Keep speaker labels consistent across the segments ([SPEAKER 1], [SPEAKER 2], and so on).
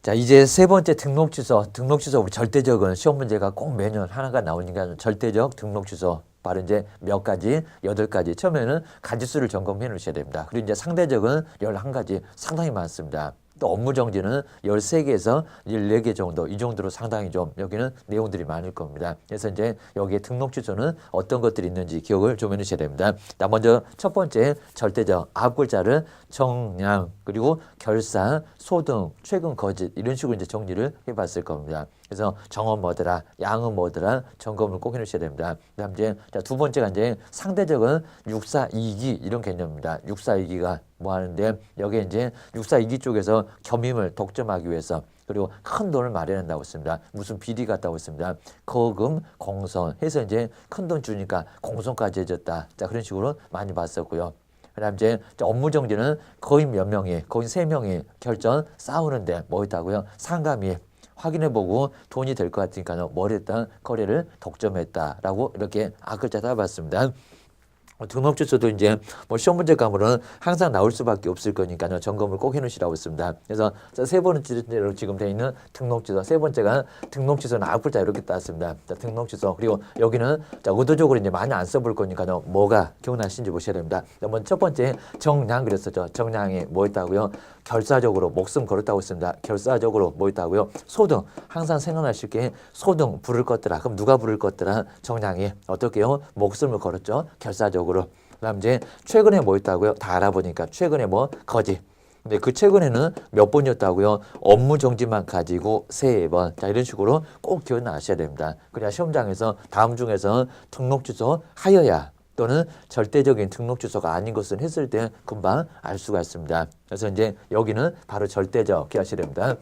[SPEAKER 1] 자, 이제 세 번째 등록 취소. 등록 취소 우리 절대적은 시험 문제가 꼭 매년 하나가 나오니까 절대적 등록 취소. 바로 이제 몇 가지, 8가지. 처음에는 가지수를 점검해 놓으셔야 됩니다. 그리고 이제 상대적은 11가지 상당히 많습니다. 또 업무 정지는 13개에서 14개 정도, 이 정도로 상당히 좀 여기는 내용들이 많을 겁니다. 그래서 이제 여기에 등록 취소는 어떤 것들이 있는지 기억을 좀 해주셔야 됩니다. 자, 먼저 첫 번째 절대적 앞 글자를 정량, 그리고 결사, 소등, 최근 거짓 이런 식으로 이제 정리를 해봤을 겁니다. 그래서 정은 뭐더라, 양은 뭐더라, 점검을 꼭 해놓으셔야 됩니다. 그다음 이제 두 번째가 이제 상대적은 육사이기 이런 개념입니다. 육사이기가 뭐 하는데 여기에 이제 육사이기 쪽에서 겸임을 독점하기 위해서 그리고 큰 돈을 마련한다고 했습니다. 무슨 비리 같다고 했습니다. 거금, 공선 해서 이제 큰 돈 주니까 공선까지 해줬다. 자, 그런 식으로 많이 봤었고요. 그다음 이제 업무 정지는 거의 몇 명이, 거의 3명이 결전 싸우는데 뭐 있다고요? 상감이 확인해보고 돈이 될 것 같으니까 뭘 했다? 거래를 독점했다라고 이렇게 앞글자 따봤습니다. 등록 취소도 이제 뭐 시험 문제 과목은 항상 나올 수밖에 없을 거니까요. 점검을 꼭 해놓으시라고 했습니다. 그래서 세 번째로 지금 되어 있는 등록 취소. 세 번째가 등록 취소는 앞글자 이렇게 땄습니다. 자, 등록 취소. 그리고 여기는 자, 의도적으로 이제 많이 안 써볼 거니까요. 뭐가 기억나시는지 보셔야 됩니다. 먼저 첫 번째 정량 그랬었죠. 정량이 뭐 있다고요? 결사적으로 목숨 걸었다고 했습니다. 결사적으로 뭐 있다고요? 소등. 항상 생각나실 게 소등 부를 것들아. 그럼 누가 부를 것들아? 정량이 어떻게요? 목숨을 걸었죠. 결사적으로. 그다음 이제 최근에 뭐 있다고요? 다 알아보니까 최근에 뭐 거짓. 근데 그 최근에는 몇 번이었다고요? 업무 정지만 가지고 3번. 자, 이런 식으로 꼭 기억나셔야 됩니다. 그래야 시험장에서 다음 중에서 등록 취소 하여야 또는 절대적인 등록 취소가 아닌 것은 했을 때 금방 알 수가 있습니다. 그래서 이제 여기는 바로 절대적 기하셔야 됩니다.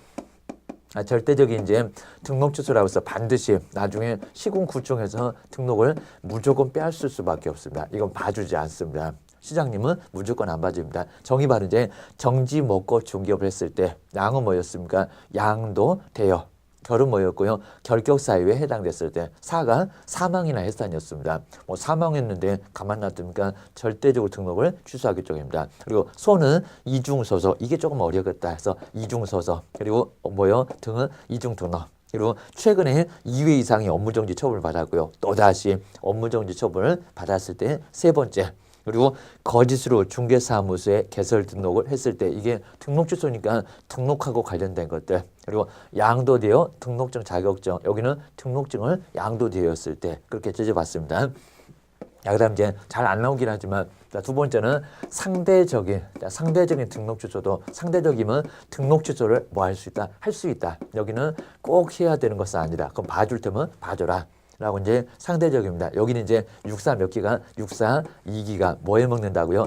[SPEAKER 1] 절대적인 이제 등록 취소라고 해서 반드시 나중에 시군구청에서 등록을 무조건 빼앗을 수밖에 없습니다. 이건 봐주지 않습니다. 시장님은 무조건 안 봐줍니다. 정이 바로 이제 정지 먹고 중개업을 했을 때 양은 뭐였습니까? 양도 대여. 결은 뭐였고요? 결격 사유에 해당됐을 때 사가 사망이나 해산이었습니다. 뭐 사망했는데 가만 놔두니까 절대적으로 등록을 취소하기 쪽입니다. 그리고 소는 이중소서 이게 조금 어렵겠다 해서 이중소서 그리고 뭐요? 등은 이중등록. 그리고 최근에 2회 이상의 업무정지 처분을 받았고요. 또다시 업무정지 처분을 받았을 때 세 번째. 그리고 거짓으로 중개사무소에 개설 등록을 했을 때 이게 등록 취소니까 등록하고 관련된 것들. 그리고 양도되어 등록증 자격증 여기는 등록증을 양도되었을 때 그렇게 제재받습니다. 그다음 이제 잘 안 나오긴 하지만 두 번째는 상대적인 등록 취소도 상대적이면 등록 취소를 뭐 할 수 있다? 할 수 있다. 여기는 꼭 해야 되는 것은 아니라 그럼 봐줄 테면 봐줘라. 라고 이제 상대적입니다. 여기는 이제 육사 몇 기가? 육사 2기가 뭐 해먹는다고요?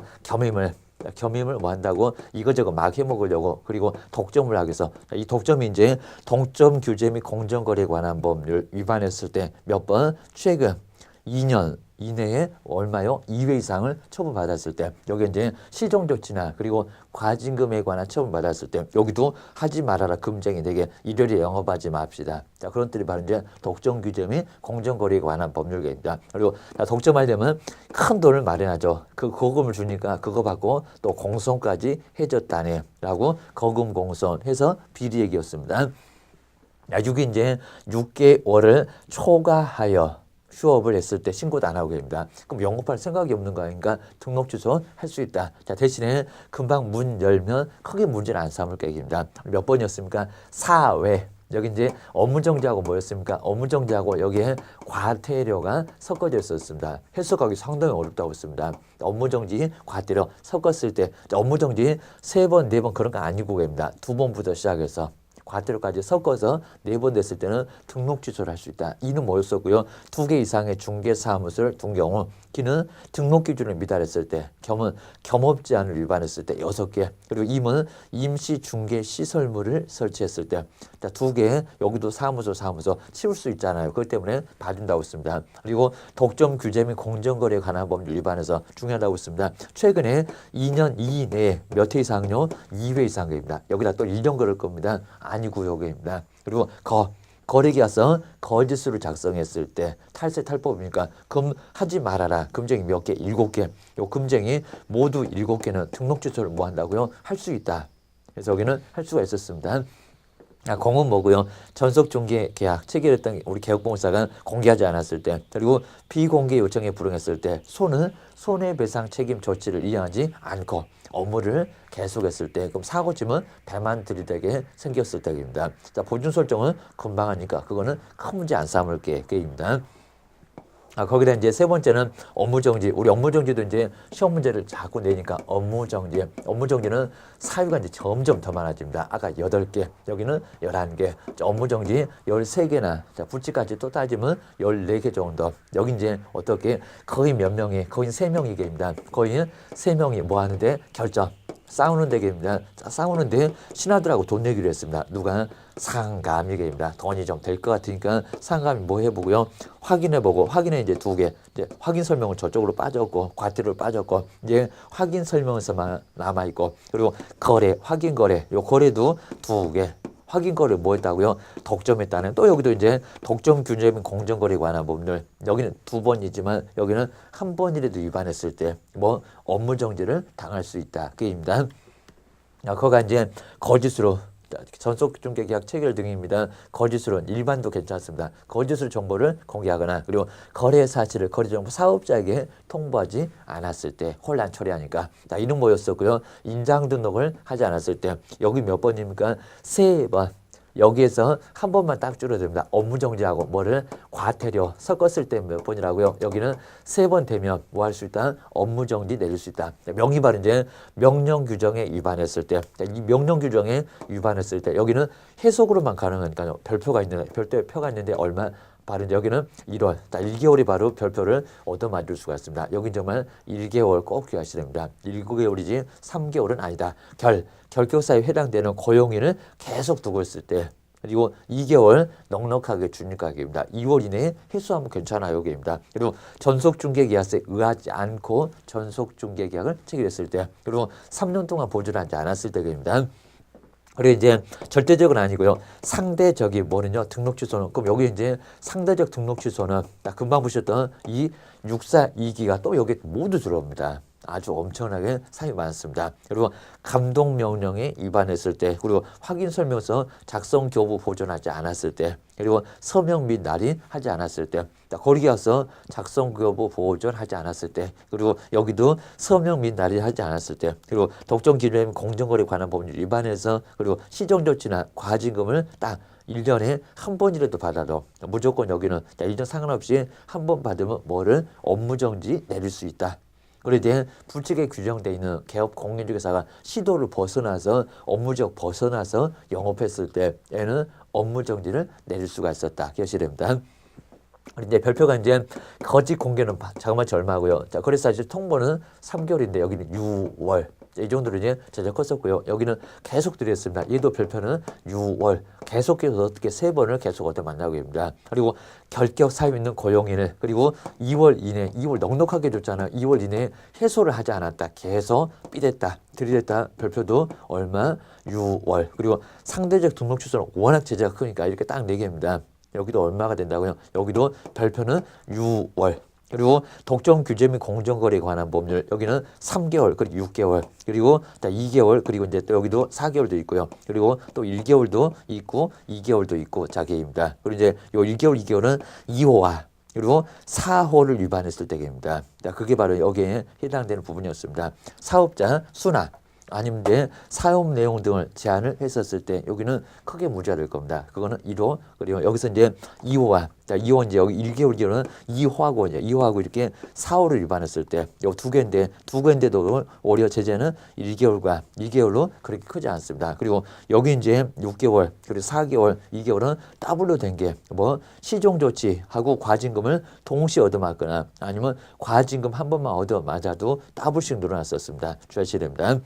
[SPEAKER 1] 겸임을 뭐 한다고? 이거저거 막 해먹으려고 그리고 독점을 하기 위해서 이 독점이 이제 동점 규제 및 공정거래에 관한 법률 위반했을 때 몇 번? 최근 2년 이내에 얼마요? 2회 이상을 처분받았을 때 여기 이제 시정조치나 그리고 과징금에 관한 처분받았을 때 여기도 하지 말아라 금쟁이 되게 일요일에 영업하지 맙시다. 자, 그런 것들이 바로 이제 독점 규제 및 공정거래에 관한 법률입니다. 그리고 독점하려면 큰 돈을 마련하죠. 그 거금을 주니까 그거 받고 또 공손까지 해줬다네 라고 거금 공손 해서 비리 얘기였습니다. 이게 이제 6개월을 초과하여 휴업을 했을 때 신고도 안 하고 됩니다. 그럼 영업할 생각이 없는 거 아닌가? 등록 취소 할 수 있다. 자, 대신에 금방 문 열면 크게 문제는 안 삼을 계획입니다. 몇 번이었습니까? 4회. 여기 이제 업무 정지하고 뭐였습니까? 업무 정지하고 여기에 과태료가 섞어져 있었습니다. 해석하기 상당히 어렵다고 했습니다. 업무 정지, 과태료 섞었을 때 업무 정지 3번, 4번 그런 거 아니고 됩니다. 2번부터 시작해서 과태료까지 섞어서 4번 됐을 때는 등록 취소를 할 수 있다. 이는 뭐였었고요. 2개 이상의 중개사무소를 둔 경우 기는 등록 기준을 미달했을 때 겸은 겸업 제한을 위반했을 때 6개 그리고 임은 임시 중개 시설물을 설치했을 때 2개 여기도 사무소 치울 수 있잖아요. 그렇기 때문에 봐준다고 했습니다. 그리고 독점 규제 및 공정거래에 관한 법률 위반해서 중요하다고 했습니다. 최근에 2년 이내에 몇 회 이상요? 2회 이상입니다. 여기다 또 1년 걸을 겁니다. 아니고 여기입니다. 그리고 거래계약서 거짓으로 작성했을 때 탈세 탈법이니까 하지 말아라. 금쟁이 몇 개? 7개. 요 금쟁이 모두 7개는 등록 취소를 뭐 한다고요? 할 수 있다. 그래서 여기는 할 수가 있었습니다. 공은 뭐고요? 전속 중개 계약 체결했던 우리 개업공사가 공개하지 않았을 때, 그리고 비공개 요청에 불응했을 때, 소는 손해배상 책임 조치를 이행하지 않고 업무를 계속했을 때, 그럼 사고치면 배만 들이대게 생겼을 때입니다. 자, 보증 설정은 금방 하니까 그거는 큰 문제 안 삼을 게임입니다. 거기다 이제 세 번째는 업무정지. 우리 업무정지도 이제 시험 문제를 자꾸 내니까 업무정지. 업무정지는 사유가 이제 점점 더 많아집니다. 아까 8개, 여기는 11개. 업무정지 13개나, 자, 불치까지 또 따지면 14개 정도. 여기 이제 어떻게 거의 몇 명이, 거의 3명이게입니다. 거의 3명이 뭐 하는데 결정. 싸우는 데입니다. 싸우는데 신하들하고 돈 내기로 했습니다. 누가? 상감이게입니다. 돈이 좀 될 것 같으니까 상감이 뭐 해보고요. 확인해보고, 확인에 이제 2개. 이제 확인 설명은 저쪽으로 빠졌고, 과태료 빠졌고, 이제 확인 설명에서만 남아있고, 그리고 거래, 확인 거래, 요 거래도 2개. 확인 거래 뭐 했다고요? 독점했다는. 또 여기도 이제 독점 균제 및 공정거래에 관한 부분들. 여기는 2번이지만 여기는 1번이라도 위반했을 때 뭐 업무 정지를 당할 수 있다. 그입니다. 거기가 이제 거짓으로 전속 중개 계약 체결 등입니다. 거짓으로 일반도 괜찮습니다. 거짓으로 정보를 공개하거나, 그리고 거래 사실을 거래 정보 사업자에게 통보하지 않았을 때 혼란 처리하니까. 자, 이는 뭐였었고요. 인장 등록을 하지 않았을 때. 여기 몇 번입니까? 3번. 여기에서 한 번만 딱 줄여듭니다. 업무 정지하고 뭐를 과태료 섞었을 때 몇 번이라고요? 여기는 3번 되면 뭐 할 수 있다? 업무 정지 내릴 수 있다. 명의 발행 이제 명령 규정에 위반했을 때, 이 명령 규정에 위반했을 때 여기는 해석으로만 가능하니까요. 별표가 있는 별표가 있는데 얼마? 바로 여기는 1월, 1개월이 바로 별표를 얻어맞을 수가 있습니다. 여기 정말 1개월 꼭 기하셔야 됩니다. 1개월이지 3개월은 아니다. 결격사에 해당되는 고용인을 계속 두고 있을 때, 그리고 2개월 넉넉하게 준유가격입니다. 2월 이내에 회수하면 괜찮아요. 여기입니다. 그리고 전속중개계약서에 의하지 않고 전속중개계약을 체결했을 때, 그리고 3년 동안 보존하지 않았을 때입니다. 그리고 이제 절대적은 아니고요. 상대적이 뭐는요? 등록 취소는. 그럼 여기 이제 상대적 등록 취소는 금방 보셨던 이 642기가 또 여기 모두 들어옵니다. 아주 엄청나게 사유 많습니다. 그리고 감독명령에 위반했을 때, 그리고 확인설명서 작성 교부 보존하지 않았을 때, 그리고 서명 및 날인하지 않았을 때, 거리계약서 작성 교부 보존하지 않았을 때, 그리고 여기도 서명 및 날인하지 않았을 때, 그리고 독점 기준에 공정거래 관한 법률 위반해서, 그리고 시정조치나 과징금을 딱 1년에 한 번이라도 받아도 무조건 여기는 1년 상관없이 한 번 받으면 뭐를 업무정지 내릴 수 있다. 그런데 불칙에 규정되어 있는 개업 공인중개사가 시도를 벗어나서 업무적 벗어나서 영업했을 때에는 업무정지를 내릴 수가 있었다. 기억하셔야 됩니다. 이제 별표가 이제 거짓 공개는 자그마치 얼마고요. 자, 거래사실 통보는 3개월인데 여기는 6월. 이 정도로 이제 제작 컸었고요. 여기는 계속 드렸습니다. 얘도 별표는 6월. 계속해서 어떻게 3번을 계속 얻어 만나고 있습니다. 그리고 결격 사유 있는 고용인을, 그리고 2월 이내, 2월 넉넉하게 줬잖아요. 2월 이내에 해소를 하지 않았다. 계속 삐댔다. 들이댔다. 별표도 얼마? 6월. 그리고 상대적 등록 취소는 워낙 제재가 크니까 이렇게 딱 4개입니다. 여기도 얼마가 된다고요? 여기도 별표는 6월. 그리고 독점 규제 및 공정거래에 관한 법률, 여기는 3개월, 그리고 6개월, 그리고 2개월, 그리고 이제 또 여기도 4개월도 있고요. 그리고 또 1개월도 있고 2개월도 있고 자개입니다. 그리고 이제 요 1개월, 2개월은 2호와 그리고 4호를 위반했을 때입니다. 그게 바로 여기에 해당되는 부분이었습니다. 사업자 순화 아니면 이제 사업 내용 등을 제한을 했었을 때 여기는 크게 문제가 될 겁니다. 그거는 1호, 그리고 여기서 이제 2호와, 자, 2호 이제 여기 1개월 기호는 2호하고 이제 2호하고 이렇게 4호를 위반했을 때 요 두 개인데도 오히려 제재는 1개월과 2개월로 그렇게 크지 않습니다. 그리고 여기 이제 6개월, 그리고 4개월, 2개월은 더블로 된 게 뭐 시종 조치하고 과징금을 동시에 얻어맞거나 아니면 과징금 한 번만 얻어맞아도 더블씩 늘어났었습니다. 주의하셔야 됩니다.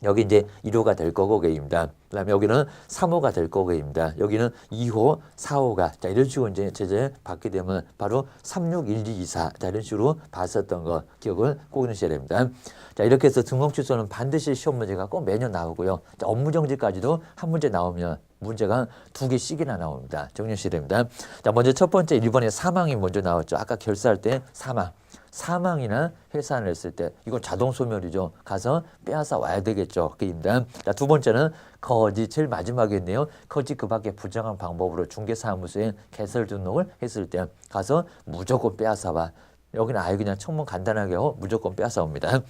[SPEAKER 1] 여기 이제 1호가 될 거고 게입니다. 그다음에 여기는 3호가 될 거고 게입니다. 여기는 2호, 4호가 자 이런 식으로 이제 제재 받게 되면 바로 361224 자 이런 식으로 봤었던 거 기억을 꼭 해주셔야 됩니다. 자 이렇게 해서 등록 취소는 반드시 시험 문제가 꼭 매년 나오고요. 자, 업무 정지까지도 한 문제 나오면 문제가 2개씩이나 나옵니다. 정리하셔야 됩니다. 자 먼저 첫 번째 1번에 사망이 먼저 나왔죠. 아까 결사할 때 사망. 사망이나 해산을 했을 때 이건 자동 소멸이죠. 가서 빼앗아 와야 되겠죠. 그입니다. 자, 두 번째는 거짓, 제일 마지막에 있네요. 거짓 그 밖에 부정한 방법으로 중개사무소에 개설 등록을 했을 때 가서 무조건 빼앗아 와. 여기는 아예 그냥 청문 간단하게 하고 무조건 빼앗아 옵니다.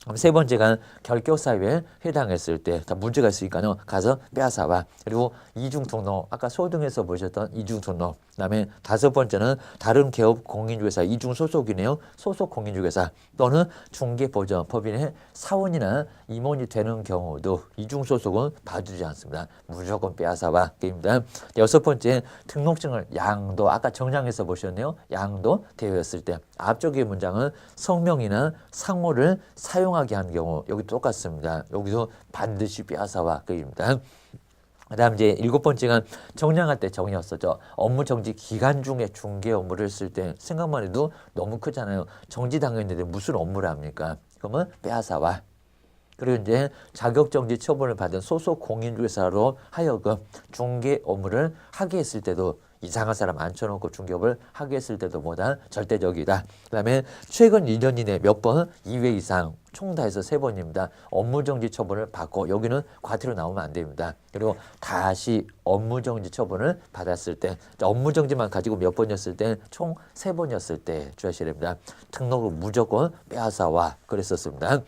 [SPEAKER 1] 그럼 세 번째가 결격 사유에 해당했을 때 다 문제가 있으니까요. 가서 빼앗아 와. 그리고 이중 등록, 아까 소등에서 보셨던 이중 등록. 그다음에 다섯 번째는 다른 개업 공인중개사 이중 소속이네요. 소속 공인중개사 또는 중개보전 법인의 사원이나 임원이 되는 경우도 이중 소속은 봐주지 않습니다. 무조건 빼앗아 와. 입니다. 여섯 번째 등록증을 양도, 아까 정량에서 보셨네요. 양도 되었을 때 앞쪽의 문장은 성명이나 상호를 사용하게 하는 경우 여기 똑같습니다. 여기도 반드시 빼앗아 와. 입니다. 그다음 이제 일곱 번째가 정량할 때 정이었었죠. 업무 정지 기간 중에 중개 업무를 했을 때 생각만 해도 너무 크잖아요. 정지 당했는데 무슨 업무를 합니까? 그러면 빼앗아 와. 그리고 이제 자격정지 처분을 받은 소속 공인중개사로 하여금 중개 업무를 하게 했을 때도 이상한 사람 앉혀놓고 중개업을 하게 했을 때도 보다 절대적이다. 그다음에 최근 2년 이내 몇 번 2회 이상 총 다 해서 3번입니다. 업무정지 처분을 받고 여기는 과태료 나오면 안 됩니다. 그리고 다시 업무정지 처분을 받았을 때 업무정지만 가지고 몇 번이었을 때 총 3번이었을 때 주의하셔야 됩니다. 등록을 무조건 빼앗아 와 그랬었습니다.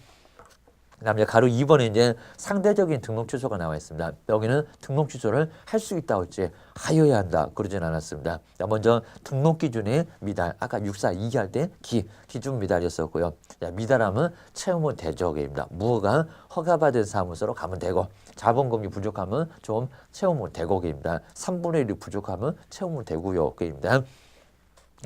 [SPEAKER 1] 그다음에 가로 2번에 이제 상대적인 등록 취소가 나와 있습니다. 여기는 등록 취소를 할 수 있다고 했지 하여야 한다 그러진 않았습니다. 먼저 등록 기준의 미달, 아까 642기 할 때 기준 미달이었었고요. 미달하면 채우면 되죠입니다. 무허가 허가받은 사무소로 가면 되고 자본금이 부족하면 좀 채우면 되고입니다. 3분의 1이 부족하면 채우면 되고요. 입니다.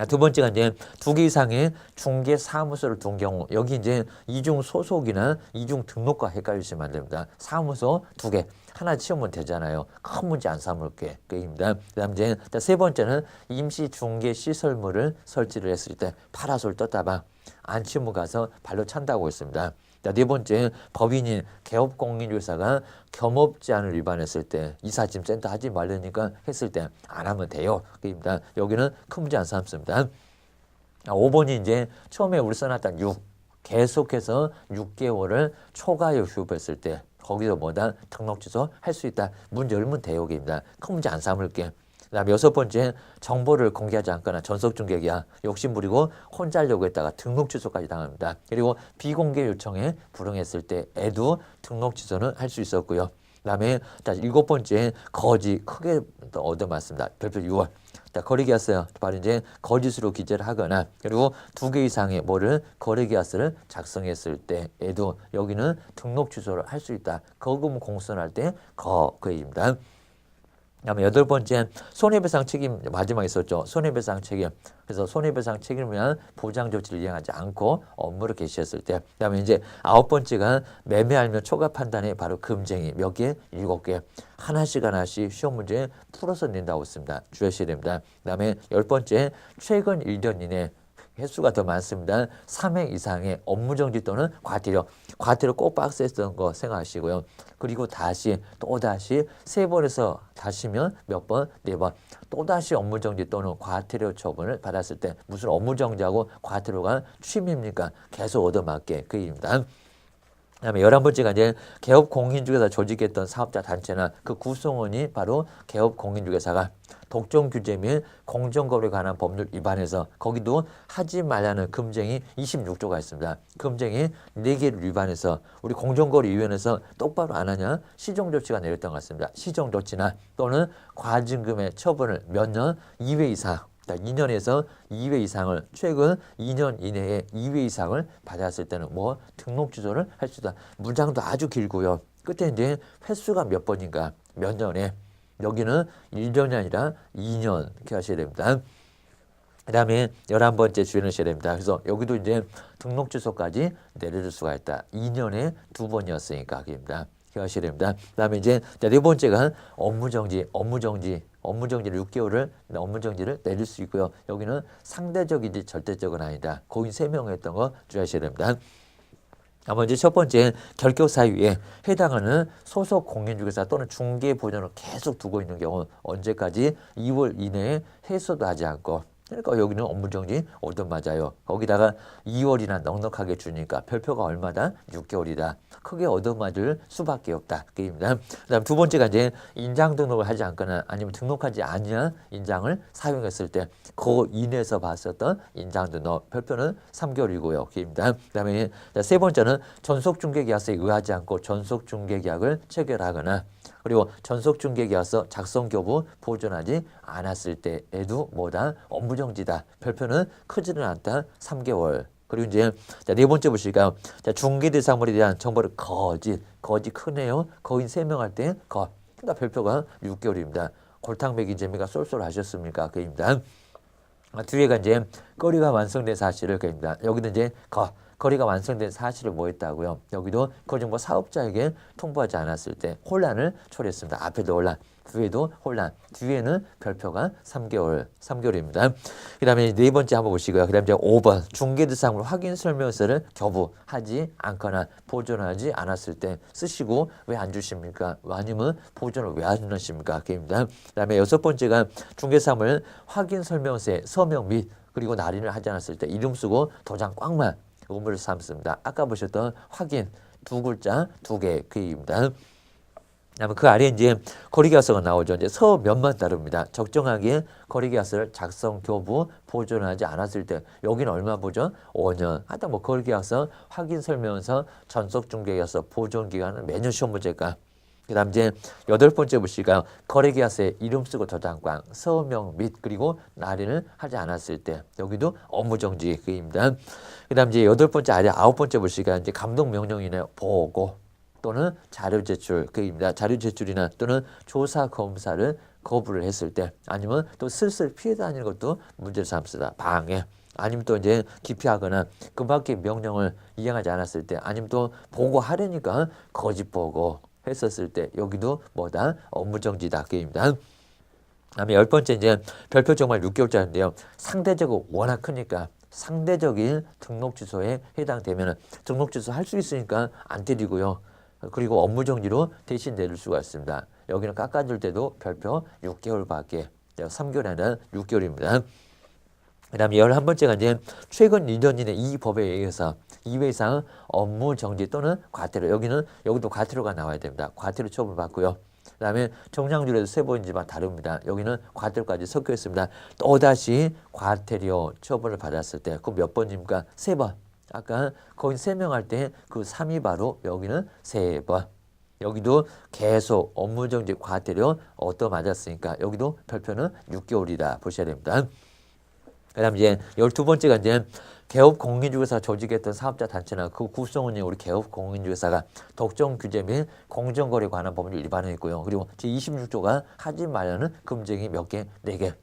[SPEAKER 1] 두 번째가 이제 2개 이상의 중개 사무소를 둔 경우 여기 이제 이중 소속이나 이중 등록과 헷갈리시면 안 됩니다. 사무소 2개 하나 치우면 되잖아요. 큰 문제 안 삼을게 입니다. 그다음 이제 세 번째는 임시 중개 시설물을 설치를 했을 때 파라솔 떴다가 안 치우고 가서 발로 찬다고 했습니다. 네 번째 법인인 개업공인중개사가 겸업제한을 위반했을 때 이삿짐센터 하지 말라니까 했을 때 안 하면 돼요. 입니다. 여기는 큰 문제 안 삼습니다. 5번이 이제 처음에 우리 써놨던 6 계속해서 6개월을 초과해 휴업했을 때 거기서 뭐다 등록 취소 할 수 있다. 문 열면 돼요. 입니다. 큰 문제 안 삼을게. 그다음에 6번째 정보를 공개하지 않거나 전속중개기야 욕심 부리고 혼자 하려고 했다가 등록 취소까지 당합니다. 그리고 비공개 요청에 불응했을 때에도 등록 취소는 할 수 있었고요. 그다음에 7번째 거짓 크게 얻어맞습니다. 별표 6월. 거래계약서 바로 이제 거짓으로 기재를 하거나 그리고 2개 이상의 뭐를 거래계약서를 작성했을 때에도 여기는 등록 취소를 할 수 있다. 거금 공선할 때 거입니다. 그다음에 8번째 손해배상 책임 마지막에 있었죠. 손해배상 책임. 그래서 손해배상 책임을 위한 보장 조치를 이행하지 않고 업무를 개시했을 때. 그다음에 이제 9번째가 매매 알면 초과 판단에 바로 금쟁이 몇 개? 7개. 하나씩 시험 문제 풀어서 낸다고 했습니다. 주의하셔야 됩니다. 그다음에 10번째 최근 1년 이내 횟수가 더 많습니다. 3회 이상의 업무정지 또는 과태료. 과태료 꼭 박스에 쓰던 거 생각하시고요. 그리고 또다시 3번에서 다시면 몇 번? 4번. 또다시 업무정지 또는 과태료 처분을 받았을 때 무슨 업무정지하고 과태료가 취임입니까? 계속 얻어맞게 그 일입니다. 그다음에 11번째가 이제 개업공인중개사 조직했던 사업자 단체나 그 구성원이 바로 개업공인중개사가 독점 규제 및 공정거래에 관한 법률 위반해서 거기도 하지 말라는 금쟁이 26조가 있습니다. 금쟁이 4개를 위반해서 우리 공정거래위원회에서 똑바로 안 하냐 시정조치가 내렸던 것 같습니다. 시정조치나 또는 과징금의 처분을 몇 년 2회 이상 2년에서 2회 이상을 최근 2년 이내에 2회 이상을 받았을 때는 뭐 등록 취소를 할 수 있다. 문장도 아주 길고요. 끝에 이제 횟수가 몇 번인가 몇 년에 여기는 1년이 아니라 2년 이렇게 하셔야 됩니다. 그 다음에 11번째 주의하셔야 됩니다. 그래서 여기도 이제 등록 취소까지 내려줄 수가 있다. 2년에 2번이었으니까 그입니다. 하셔야 됩니다. 그 다음에 이제 4번째가 업무정지를 6개월을 업무정지를 내릴 수 있고요. 여기는 상대적이지 절대적은 아니다. 고인 3명 했던 거 주의하셔야 됩니다. 먼저 첫 번째 결격 사유에 해당하는 소속 공인중개사 또는 중개보전을 계속 두고 있는 경우 언제까지 2월 이내에 해소도 하지 않고 그러니까 여기는 업무정지 얻어맞아요. 거기다가 2월이나 넉넉하게 주니까 별표가 얼마다? 6개월이다. 크게 얻어맞을 수밖에 없다. 그입니다. 그다음 두 번째가 이제 인장 등록을 하지 않거나 아니면 등록하지 않냐 인장을 사용했을 때 그 인에서 봤었던 인장 등록 별표는 3개월이고요. 그입니다. 그다음에 세 번째는 전속중개계약서에 의하지 않고 전속중개계약을 체결하거나 그리고 전속중개계약서 작성 교부 보존하지 않았을 때에도 뭐다? 업무정지다. 별표는 크지는 않다. 3개월. 그리고 이제 네 번째 보실까요? 중개 대상물에 대한 정보를 거짓 크네요. 거인 세명할 때 그러니까 별표가 6개월입니다. 골탕 먹인 재미가 쏠쏠하셨습니까? 그입니다. 뒤에가 이제 거리가 완성된 사실을 그입니다. 여기는 이제 거리가 완성된 사실을 뭐 했다고요? 여기도 거정보 사업자에게 통보하지 않았을 때 혼란을 초래했습니다. 앞에도 혼란, 뒤에도 혼란. 뒤에는 별표가 3개월입니다. 그 다음에 네 번째 한번 보시고요. 그 다음에 이제 5번 중개대상물 확인 설명서를 교부하지 않거나 보존하지 않았을 때 쓰시고 왜 안 주십니까? 아니면 보존을 왜 안 하십니까? 그입니다. 그 다음에 여섯 번째가 중개사물 확인 설명서에 서명 및 그리고 날인을 하지 않았을 때 이름 쓰고 도장 꽉만 의무를 삼습니다. 아까 보셨던 확인 두 글자 두 개 그입니다. 그다음에 그 아래에 이제 거리계약서가 나오죠. 이제 서면만 다릅니다. 적정하게 거리계약서를 작성, 교부, 보존하지 않았을 때 여기는 얼마 보존? 5년. 하여튼 뭐 거리계약서, 확인 설명서, 전속중개계약서 보존 기간은 매년 시험 문제가. 그다음 이제 여덟 번째 보실까요? 거래계약서에 이름 쓰고 도장꽝, 서명 및 그리고 날인을 하지 않았을 때 여기도 업무정지 그입니다. 그다음 이제 여덟 번째 아래 아홉 번째 보실까요? 이제 감독명령이나 보고 또는 자료 제출 그입니다. 자료 제출이나 또는 조사 검사를 거부를 했을 때 아니면 또 슬슬 피해 다니는 것도 문제를 삼습니다. 방해. 아니면 또 이제 기피하거나 그 밖의 명령을 이행하지 않았을 때 아니면 또 보고하려니까 거짓 보고 했었을 때 여기도 뭐다? 업무정지다. 그입니다. 다음에 열 번째 이제 별표 정말 6개월짜리인데요. 상대적으로 워낙 크니까 상대적인 등록 취소에 해당되면 등록 취소 할 수 있으니까 안 때리고요. 그리고 업무정지로 대신 내릴 수가 있습니다. 여기는 깎아줄 때도 별표 6개월밖에 3개월이 아니라 6개월입니다. 그 다음에 11번째가 이제 최근 2년 이내 이 법에 의해서 2회 이상 업무 정지 또는 과태료 여기도 과태료가 나와야 됩니다. 과태료 처벌받고요. 그 다음에 정량률에도 세 번이지만 다릅니다. 여기는 과태료까지 섞여 있습니다. 또다시 과태료 처벌을 받았을 때 그 몇 번입니까? 세 번. 아까 거인 3명 할 때 그 3이 바로 여기는 3번. 여기도 계속 업무정지 과태료 얻어 맞았으니까 여기도 별표는 6개월이다 보셔야 됩니다. 그 다음 이제 12번째가 이제 개업 공인중개사 조직했던 사업자 단체나 그 구성원이 우리 개업 공인중개사가 독점 규제 및 공정거래 관한 법률 위반했고요. 그리고 제26조가 하지 말라는 금쟁이 몇 개? 4개.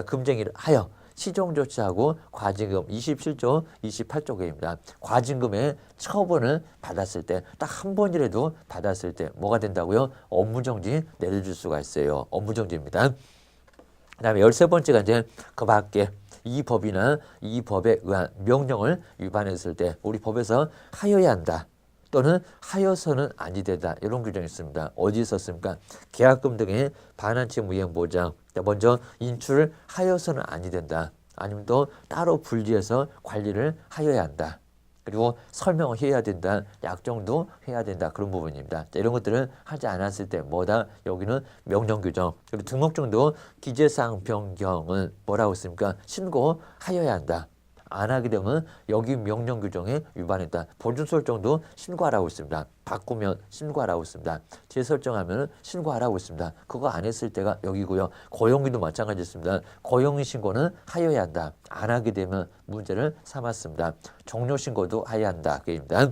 [SPEAKER 1] 금쟁이를 하여 시정조치하고 과징금 27조, 28조개입니다. 과징금에 처분을 받았을 때 딱 한 번이라도 받았을 때 뭐가 된다고요? 업무정지 내려줄 수가 있어요. 업무정지입니다. 그 다음에 13번째가 이제 그 밖에 이 법이나 이 법에 의한 명령을 위반했을 때 우리 법에서 하여야 한다. 또는 하여서는 아니 되다. 이런 규정이 있습니다. 어디 있었습니까? 계약금 등의 반환채 무이행 보장. 먼저 인출을 하여서는 아니 된다. 아니면 또 따로 분리해서 관리를 하여야 한다. 그리고 설명을 해야 된다. 약정도 해야 된다. 그런 부분입니다. 이런 것들을 하지 않았을 때 뭐다? 여기는 명령 규정. 그리고 등록증도 기재사항 변경은 뭐라고 했습니까? 신고하여야 한다. 안 하게 되면 여기 명령 규정에 위반했다. 보존 설정도 신고하라고 있습니다. 바꾸면 신고하라고 있습니다. 재설정하면 신고하라고 있습니다. 그거 안 했을 때가 여기고요. 고용인도 마찬가지였습니다. 고용인 신고는 하여야 한다. 안 하게 되면 문제를 삼았습니다. 종료 신고도 해야 한다. 그입니다.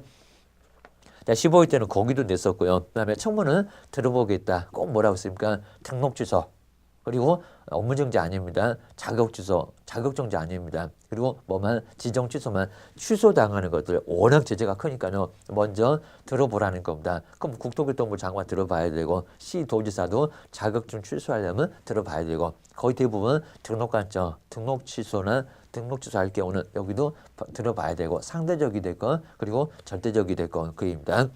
[SPEAKER 1] 15일 때는 거기도 냈었고요. 그 다음에 청문은 들어보겠다. 꼭 뭐라고 했습니까? 등록 취소. 그리고 업무정지 아닙니다. 자격취소, 자격정지 아닙니다. 그리고 뭐만 지정 취소만 취소당하는 것들 워낙 제재가 크니까요. 먼저 들어보라는 겁니다. 그럼 국토교통부 장관 들어봐야 되고 시도지사도 자격증 취소하려면 들어봐야 되고 거의 대부분 등록관청, 등록 취소나 등록 취소할 경우는 여기도 들어봐야 되고 상대적이 될 건 그리고 절대적이 될 건 그입니다.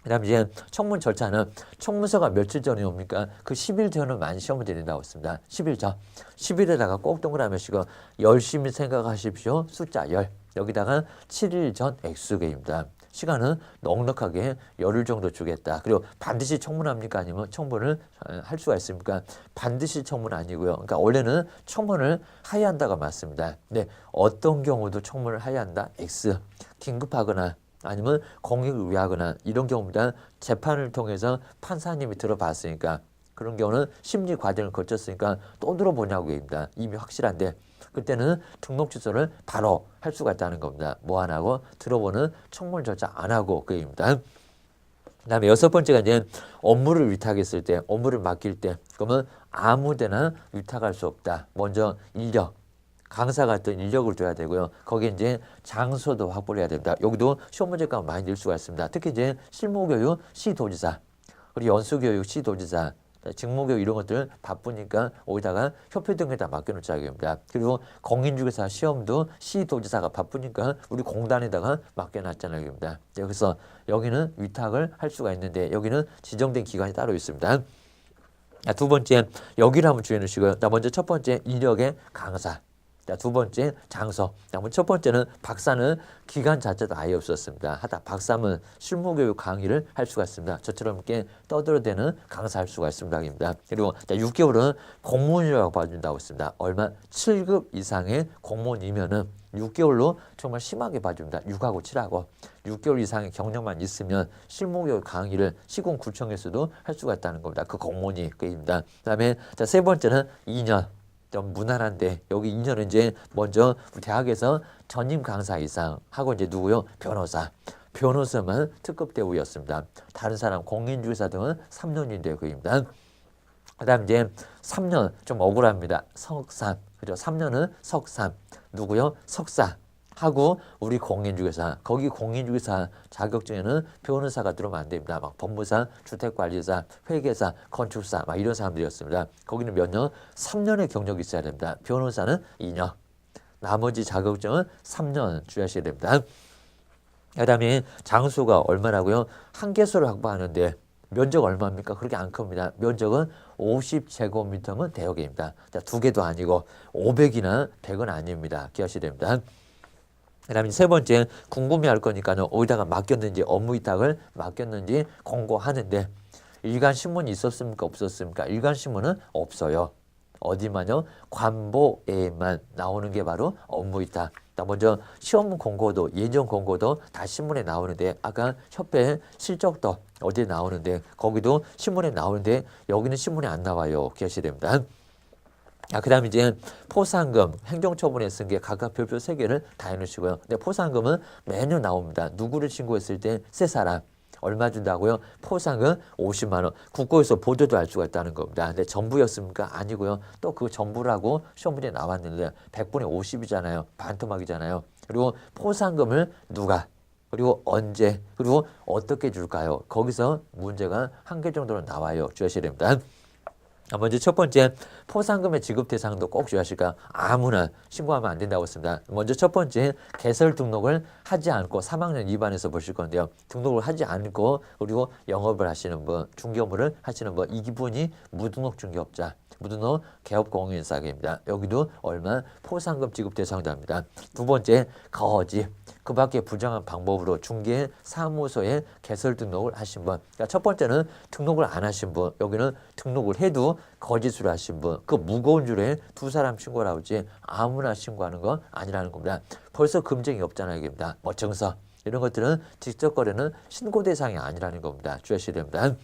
[SPEAKER 1] 그다음에 이제 청문 절차는 청문서가 며칠 전에 옵니까? 그 10일 전은 많이 시험을 드린다고 했습니다. 10일 전. 10일에다가 꼭 동그라미 치고 열심히 생각하십시오. 숫자 10. 여기다가 7일 전 X개입니다. 시간은 넉넉하게 열흘 정도 주겠다. 그리고 반드시 청문합니까? 아니면 청문을 할 수가 있습니까? 반드시 청문 아니고요. 그러니까 원래는 청문을 하야 한다가 맞습니다. 근데 어떤 경우도 청문을 하야 한다? X. 긴급하거나 아니면 공익을 위하거나 이런 경우입니다. 재판을 통해서 판사님이 들어봤으니까 그런 경우는 심리 과정을 거쳤으니까 또 들어보냐고 얘기입니다. 이미 확실한데 그때는 등록 취소를 바로 할 수가 있다는 겁니다. 뭐 안 하고 들어보는 청문 절차 안 하고 그 얘기입니다. 그다음에 여섯 번째가 이제 업무를 위탁했을 때, 업무를 맡길 때 그러면 아무데나 위탁할 수 없다. 먼저 인력. 강사 같은 인력을 줘야 되고요. 거기에 이제 장소도 확보를 해야 됩니다. 여기도 시험 문제가 많이 늘 수가 있습니다. 특히 이제 실무교육 시도지사, 그리고 연수교육 시도지사, 직무교육 이런 것들 바쁘니까 어디다가 협회 등에다 맡겨놓자고 합니다. 그리고 공인중개사 시험도 시도지사가 바쁘니까 우리 공단에다가 맡겨놨잖아요. 합니다. 그래서 여기는 위탁을 할 수가 있는데 여기는 지정된 기관이 따로 있습니다. 두 번째, 여기를 한번 주의해 주시고요. 먼저 첫 번째, 인력의 강사. 자, 두 번째 장소. 첫 번째는 박사는 기간 자체도 아예 없었습니다. 하다 박사면 실무교육 강의를 할 수가 있습니다. 저처럼 이렇게 떠들어대는 강사할 수가 있습니다. 그리고 6개월은 공무원이라고 봐준다고 했습니다. 얼마? 7급 이상의 공무원이면은 6개월로 정말 심하게 봐줍니다. 6하고 7하고 6개월 이상의 경력만 있으면 실무교육 강의를 시공구청에서도 할 수가 있다는 겁니다. 그 공무원이 그입니다. 그다음에 세 번째는 2년. 좀 무난한데 여기 2년은 이제 먼저 대학에서 전임 강사 이상 하고 이제 누구요? 변호사. 변호사만 특급 대우였습니다. 다른 사람 공인중개사 등은 3년인데 그입니다. 그다음 이제 3년 좀 억울합니다. 석삼. 그죠? 3년은 석삼. 누구요? 석사. 하고 우리 공인중개사 거기 공인중개사 자격증에는 변호사가 들어오면 안 됩니다. 막 법무사, 주택관리사, 회계사, 건축사 막 이런 사람들이었습니다. 거기는 몇 년? 3년의 경력이 있어야 됩니다. 변호사는 2년. 나머지 자격증은 3년 주의하셔야 됩니다. 그다음에 장소가 얼마라고요? 한 개소를 확보하는데 면적 얼마입니까? 그렇게 안 큽니다. 면적은 50제곱미터면 대여개입니다. 두 개도 아니고 500이나 100은 아닙니다. 기하셔야 됩니다. 그다음에 세 번째 궁금해할 거니까는 어디다가 맡겼는지 업무 위탁을 맡겼는지 공고하는데 일간 신문이 있었습니까 없었습니까? 일간 신문은 없어요. 어디만요? 관보에만 나오는 게 바로 업무 위탁. 먼저 시험 공고도 예전 공고도 다 신문에 나오는데 아까 협회 실적도 어디에 나오는데 거기도 신문에 나오는데 여기는 신문에 안 나와요. 기하셔야 됩니다. 그 다음에 이제 포상금, 행정처분에 쓴 게 각각 별표 3개를 다 해놓으시고요. 근데 포상금은 매년 나옵니다. 누구를 신고했을 때 세 사람 얼마 준다고요? 포상금 50만 원. 국고에서 보조도 할 수가 있다는 겁니다. 근데 전부였습니까? 아니고요. 또 그 전부라고 시험 문제 나왔는데 100분의 50이잖아요. 반토막이잖아요. 그리고 포상금을 누가 그리고 언제 그리고 어떻게 줄까요? 거기서 문제가 한 개 정도는 나와요. 주의하셔야 됩니다. 먼저 첫 번째 포상금의 지급 대상도 꼭 주의하실까? 아무나 신고하면 안 된다고 했습니다. 먼저 첫 번째 개설 등록을 하지 않고 3학년 2반에서 보실 건데요. 등록을 하지 않고 그리고 영업을 하시는 분, 중개업무를 하시는 분, 이 기분이 무등록 중개업자, 무등록 개업공인사기입니다. 여기도 얼마 포상금 지급 대상자입니다. 두 번째 거지. 그 밖에 부정한 방법으로 중개 사무소에 개설 등록을 하신 분. 그러니까 첫 번째는 등록을 안 하신 분. 여기는 등록을 해도 거짓으로 하신 분. 그 무거운 줄에 두 사람 신고를 하지 아무나 신고하는 건 아니라는 겁니다. 벌써 금쟁이 없잖아요. 입니다. 증서. 이런 것들은 직접 거래는 신고 대상이 아니라는 겁니다. 주의하셔야 됩니다.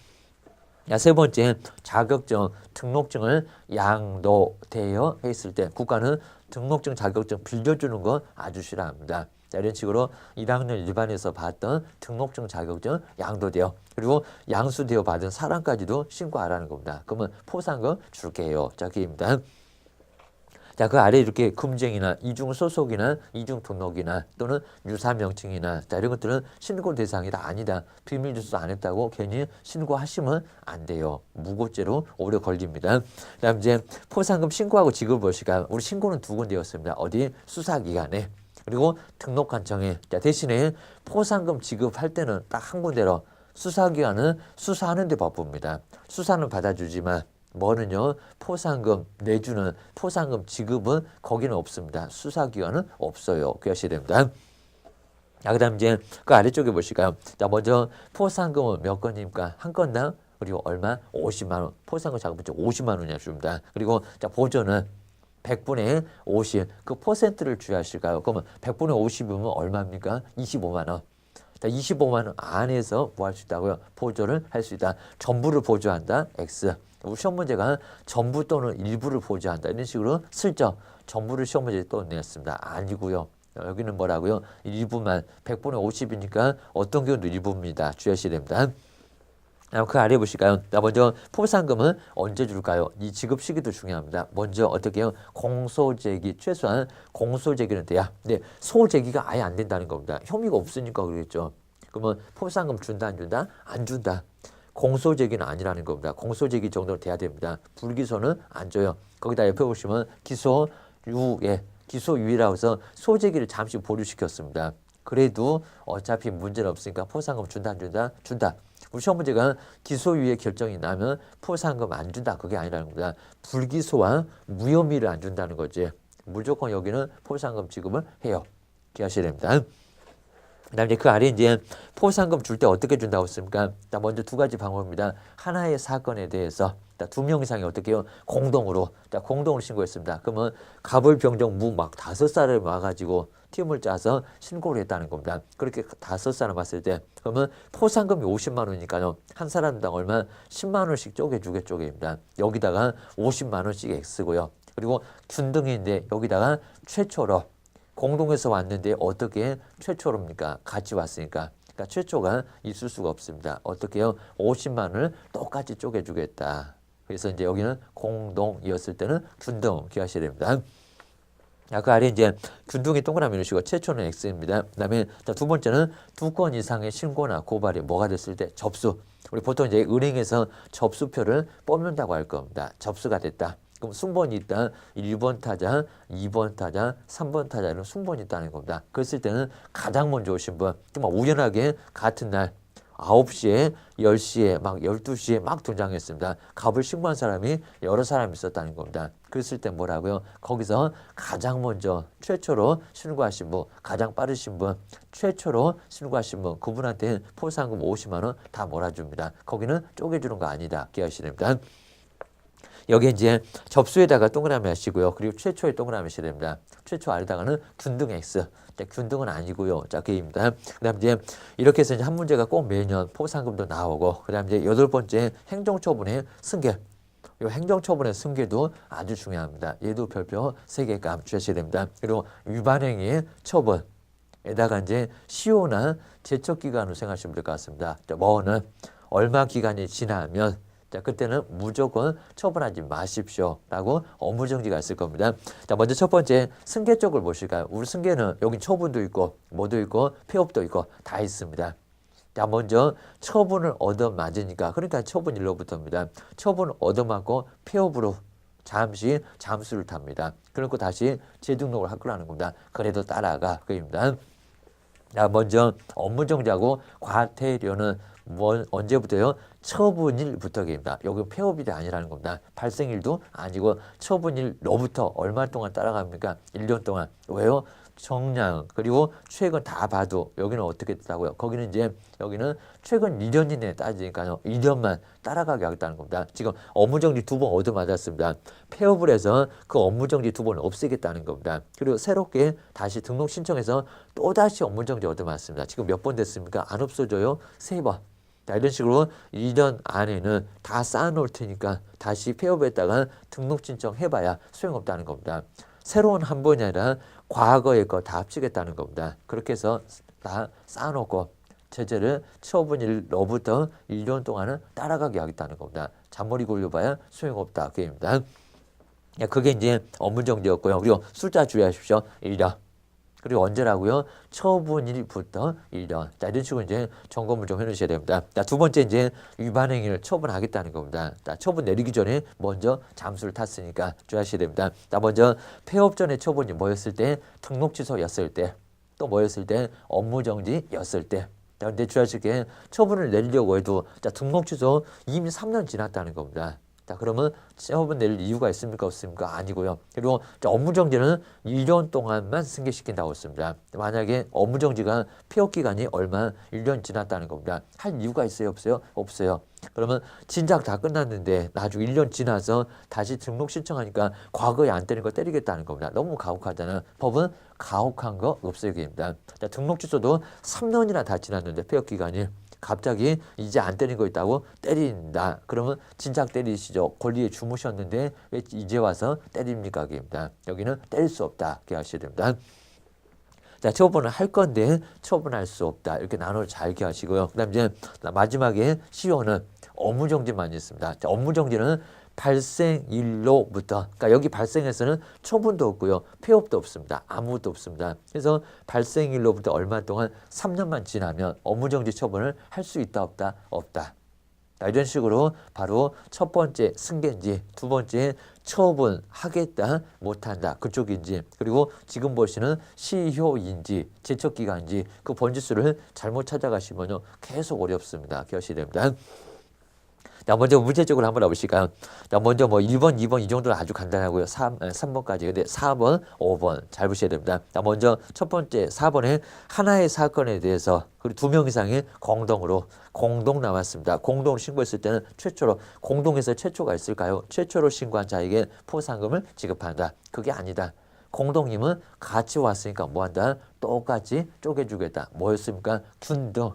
[SPEAKER 1] 세 번째 자격증, 등록증을 양도되어 했을 때 국가는 등록증, 자격증 빌려주는 건 아주 싫어합니다. 이런 식으로 1학년 일반에서 봤던 등록증, 자격증 양도되어 그리고 양수되어 받은 사람까지도 신고하라는 겁니다. 그러면 포상금 줄게요. 자, 그입니다. 자, 그 아래 이렇게 금쟁이나 이중 소속이나 이중 등록이나 또는 유사 명칭이나 자, 이런 것들은 신고 대상이다 아니다. 비밀 주소 안 했다고 괜히 신고하시면 안 돼요. 무고죄로 오래 걸립니다. 그다음 이제 포상금 신고하고 지급을 보시까 우리 신고는 두 군데였습니다. 어디 수사기관에 그리고 등록관청에 자, 대신에 포상금 지급할 때는 딱 한 군데로 수사기관은 수사하는 데 바쁩니다. 수사는 받아주지만 뭐는요? 포상금 내주는 포상금 지급은 거기는 없습니다. 수사기관은 없어요. 기억하셔야 됩니다. 그 다음 이제 그 아래쪽에 보실까요? 자, 먼저 포상금은 몇 건입니까? 한 건당 그리고 얼마? 50만 원. 포상금 자금분자 50만 원이나 줍니다. 그리고 자, 보조는 100분의 50. 그 퍼센트를 주의하실까요? 그러면 100분의 50이면 얼마입니까? 25만 원. 자, 25만 원 안에서 뭐 할 수 있다고요? 보조를 할 수 있다. 전부를 보조한다. X. 우리 시험 문제가 전부 또는 일부를 보조한다. 이런 식으로 슬쩍 전부를 시험 문제에 또 냈습니다. 아니고요. 여기는 뭐라고요? 일부만 100분의 50이니까 어떤 경우도 일부입니다. 주의하셔야 됩니다. 그 아래 보실까요? 자, 먼저 포상금은 언제 줄까요? 이 지급 시기도 중요합니다. 먼저 어떻게 해요? 공소제기, 최소한 공소제기는 돼야. 근데 소제기가 아예 안 된다는 겁니다. 혐의가 없으니까 그러겠죠. 그러면 포상금 준다, 안 준다? 안 준다. 공소제기는 아니라는 겁니다. 공소제기 정도는 돼야 됩니다. 불기소는 안 줘요. 거기다 옆에 보시면 기소유예, 기소유예라고 해서 소제기를 잠시 보류시켰습니다. 그래도 어차피 문제는 없으니까 포상금 준다, 안 준다? 준다. 우리 시험 문제가 기소유예 결정이 나면 포상금 안 준다. 그게 아니라는 겁니다. 불기소와 무혐의를 안 준다는 거지. 무조건 여기는 포상금 지급을 해요. 기억하셔야 됩니다. 그다음에 그 아래 이제 포상금 줄 때 어떻게 준다고 했습니까? 먼저 두 가지 방법입니다. 하나의 사건에 대해서 두 명 이상이 어떻게 해요? 공동으로 신고했습니다. 그러면 갑을 병정 무 막 5사람을 와가지고 팀을 짜서 신고를 했다는 겁니다. 그렇게 5사람 왔을 때 그러면 포상금이 50만 원이니까요. 한 사람당 얼마? 10만 원씩 쪼개입니다. 여기다가 50만 원씩 X고요. 그리고 균등인데 여기다가 최초로 공동에서 왔는데 어떻게 최초로입니까? 같이 왔으니까. 그러니까 최초가 있을 수가 없습니다. 어떻게 해요? 50만 원을 똑같이 쪼개주겠다. 그래서 이제 여기는 공동이었을 때는 균등 기억하셔야 됩니다. 그 아래 이제 균등이 동그라미 넣으시고 최초는 X입니다. 그 다음에 두 번째는 2건 이상의 신고나 고발이 뭐가 됐을 때 접수. 우리 보통 이제 은행에서 접수표를 뽑는다고 할 겁니다. 접수가 됐다. 그럼 순번이 있다. 1번 타자, 2번 타자, 3번 타자 이런 순번이 있다는 겁니다. 그랬을 때는 가장 먼저 오신 분, 정말 우연하게 같은 날 9시에, 10시에, 막 12시에 막 등장했습니다. 갑을 신고한 사람이 여러 사람이 있었다는 겁니다. 그랬을 때 뭐라고요? 거기서 가장 먼저 최초로 신고하신 분, 가장 빠르신 분, 최초로 신고하신 분, 그분한테 포상금 50만 원 다 몰아줍니다. 거기는 쪼개주는 거 아니다. 기억하셔야 됩니다. 여기 이제 접수에다가 동그라미 하시고요. 그리고 최초에 동그라미 하셔야 됩니다. 최초 아래다가는 균등 X. 균등은 아니고요. 자, 그입니다. 그다음 이제 이렇게 해서 이제 한 문제가 꼭 매년 포상금도 나오고, 그다음 이제 8번째 행정처분의 승계. 이 행정처분의 승계도 아주 중요합니다. 얘도 별표 3개 값 주셔야 됩니다. 그리고 위반행위의 처분에다가 이제 시효나 제척기간으로 생각하시면 될 것 같습니다. 뭐는 얼마 기간이 지나면 자, 그때는 무조건 처분하지 마십시오. 라고 업무정지가 있을 겁니다. 자, 먼저 첫 번째 승계 쪽을 보실까요? 우리 승계는 여기 처분도 있고, 뭐도 있고, 폐업도 있고, 다 있습니다. 자, 먼저 처분을 얻어맞으니까, 그러니까 처분일로부터입니다. 처분을 얻어맞고 폐업으로 잠시 잠수를 탑니다. 그리고 다시 재등록을 할 거라는 겁니다. 그래도 따라가. 그입니다. 자, 먼저 업무정지하고 과태료는 언제부터요? 처분일부터입니다. 여기 폐업일이 아니라는 겁니다. 발생일도 아니고 처분일로부터 얼마 동안 따라갑니까? 1년 동안. 왜요? 정량 그리고 최근 다 봐도 여기는 어떻게 됐다고요? 거기는 이제 여기는 최근 2년 이내에 따지니까요. 2년만 따라가게 하겠다는 겁니다. 지금 업무정지 2번 얻어맞았습니다. 폐업을 해서 그 업무정지 2번을 없애겠다는 겁니다. 그리고 새롭게 다시 등록 신청해서 또다시 업무정지 얻어맞습니다. 지금 몇 번 됐습니까? 안 없어져요? 3번. 자, 이런 식으로 2년 안에는 다 쌓아놓을 테니까 다시 폐업했다가 등록 신청해봐야 소용없다는 겁니다. 새로운 한 번이 아니라 과거의 거 다 합치겠다는 겁니다. 그렇게 해서 다 쌓아놓고 제재를 처분일로부터 1년 동안은 따라가게 하겠다는 겁니다. 잔머리 굴려봐야 소용없다. 그게입니다. 그게 이제 업무정지였고요. 그리고 숫자 주의하십시오. 1년. 그리고 언제라고요? 처분일부터 1년. 자, 이런 식으로 이제 점검을 좀 해놓으셔야 됩니다. 자, 두 번째 이제 위반행위를 처분하겠다는 겁니다. 자, 처분 내리기 전에 먼저 잠수를 탔으니까 주의하셔야 됩니다. 자, 먼저 폐업 전에 처분이 뭐였을 때? 등록 취소였을 때. 또 뭐였을 때? 업무정지였을 때. 근데 주의하실 게 처분을 내리려고 해도 자, 등록 취소 이미 3년 지났다는 겁니다. 자, 그러면 처분 내릴 이유가 있습니까? 없습니까? 아니고요. 그리고 업무정지는 1년 동안만 승계시킨다고 했습니다. 만약에 업무정지가 폐업기간이 얼마 1년 지났다는 겁니다. 할 이유가 있어요? 없어요? 없어요. 그러면 진작 다 끝났는데 나중에 1년 지나서 다시 등록 신청하니까 과거에 안 때린 거 때리겠다는 겁니다. 너무 가혹하잖아요. 법은 가혹한 거 없애기입니다. 자, 등록 취소도 3년이나 다 지났는데 폐업기간이 갑자기 이제 안 때린 거 있다고 때린다. 그러면 진작 때리시죠. 권리에 주무셨는데 왜 이제 와서 때립니까? 입니다. 여기는 때릴 수 없다. 이렇게 하셔야 됩니다. 자, 처분을 할 건데 처분할 수 없다. 이렇게 나눠 잘 기하시고요. 그다음 이제 마지막에 시효는 업무정지만 있습니다. 자, 업무정지는 발생일로부터, 그러니까 여기 발생해서는 처분도 없고요, 폐업도 없습니다. 아무것도 없습니다. 그래서 발생일로부터 얼마 동안 3년만 지나면 업무정지 처분을 할 수 있다, 없다, 없다. 자, 이런 식으로 바로 첫 번째 승계인지, 두 번째 처분하겠다, 못한다, 그쪽인지, 그리고 지금 보시는 시효인지, 제척기간인지 그 번지수를 잘못 찾아가시면 계속 어렵습니다. 기억하셔야 됩니다. 자, 먼저 문제적으로 한번 해보실까요? 자, 먼저 뭐 1번, 2번 이 정도는 아주 간단하고요. 3번까지. 근데 4번, 5번 잘 보셔야 됩니다. 자, 먼저 첫 번째 4번에 하나의 사건에 대해서 그리고 2명 이상이 공동으로 공동 나왔습니다. 공동으로 신고했을 때는 최초로, 공동에서 최초가 있을까요? 최초로 신고한 자에게 포상금을 지급한다. 그게 아니다. 공동님은 같이 왔으니까 뭐한다? 똑같이 쪼개주겠다. 뭐였습니까? 균등.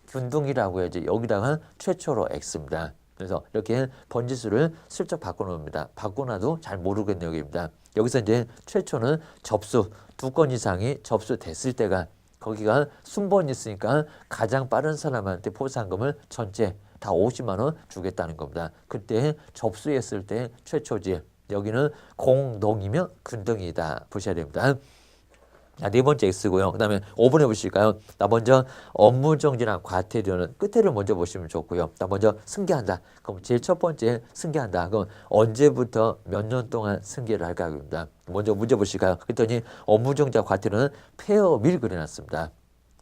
[SPEAKER 1] 균등이라고 해야지. 여기다가 최초로 X입니다. 그래서 이렇게 번지수를 슬쩍 바꿔놓습니다. 바꿔놔도 잘 모르겠네요. 여기입니다. 여기서 이제 최초는 접수, 2건 이상이 접수됐을 때가, 거기가 순번이 있으니까 가장 빠른 사람한테 포상금을 전체 다 50만 원 주겠다는 겁니다. 그때 접수했을 때 최초지. 여기는 공동이면 균등이다. 보셔야 됩니다. 자, 네 번째 X고요. 그 다음에 5번 해보실까요? 나 먼저 업무정지나 과태료는 끝에를 먼저 보시면 좋고요. 나 먼저 승계한다. 그럼 제일 첫 번째 승계한다. 그럼 언제부터 몇 년 동안 승계를 할까? 합니다. 먼저 문제 보실까요? 그랬더니 업무정지와 과태료는 폐업일 그려놨습니다.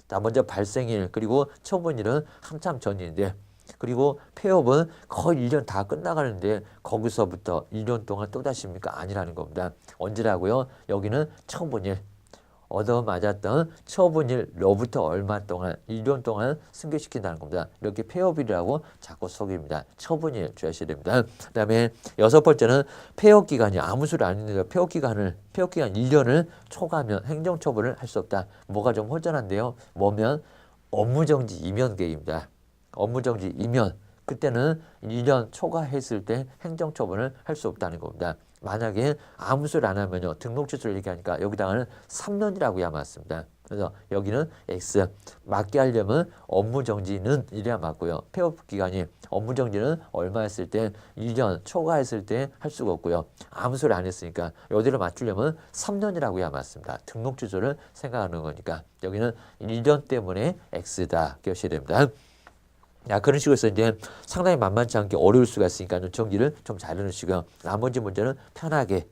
[SPEAKER 1] 자, 먼저 발생일 그리고 처분일은 한참 전인데, 그리고 폐업은 거의 1년 다 끝나가는데 거기서부터 1년 동안 또다시입니까? 아니라는 겁니다. 언제라고요? 여기는 처분일. 얻어맞았던 처분일로부터 얼마 동안, 1년 동안 승계시킨다는 겁니다. 이렇게 폐업일이라고 자꾸 속입니다. 처분일 주의하셔야 됩니다. 그 다음에 6번째는 폐업기간이 아무 소리 안 했는데 폐업기간 1년을 초과하면 행정처분을 할 수 없다. 뭐가 좀 허전한데요. 뭐면 업무정지 이면계입니다. 업무정지 이면. 그때는 1년 초과했을 때 행정처분을 할 수 없다는 겁니다. 만약에 아무 소리 안 하면요, 등록 취소를 얘기하니까 여기다가는 3년이라고 해야 맞습니다. 그래서 여기는 X. 맞게 하려면 업무정지는 이래야 맞고요. 폐업기간이 업무정지는 얼마 했을 때 1년 초과했을 때 할 수가 없고요. 아무 소리 안 했으니까 여기를 맞추려면 3년이라고 해야 맞습니다. 등록 취소를 생각하는 거니까 여기는 1년 때문에 X다. 기억하셔야 됩니다. 야, 그런 식으로 해서 이제 상당히 만만치 않게 어려울 수가 있으니까 정리를 좀 잘 해놓으시고요. 나머지 문제는 편하게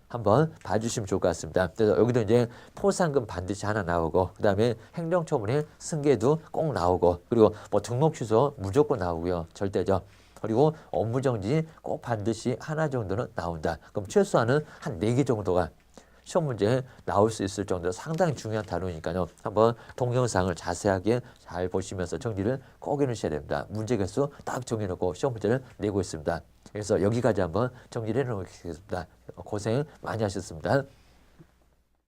[SPEAKER 1] 한번 봐주시면 좋을 것 같습니다. 그래서 여기도 이제 포상금 반드시 하나 나오고, 그 다음에 행정처분의 승계도 꼭 나오고, 그리고 뭐 등록 취소 무조건 나오고요. 절대죠. 그리고 업무정지 꼭 반드시 하나 정도는 나온다. 그럼 최소한은 한 4개 정도가 시험 문제에 나올 수 있을 정도로 상당히 중요한 단어니까요. 한번 동영상을 자세하게 잘 보시면서 정리를 꼭 해놓으셔야 됩니다. 문제 개수 딱 정해놓고 시험 문제를 내고 있습니다. 그래서 여기까지 한번 정리를 해놓겠습니다. 고생 많이 하셨습니다.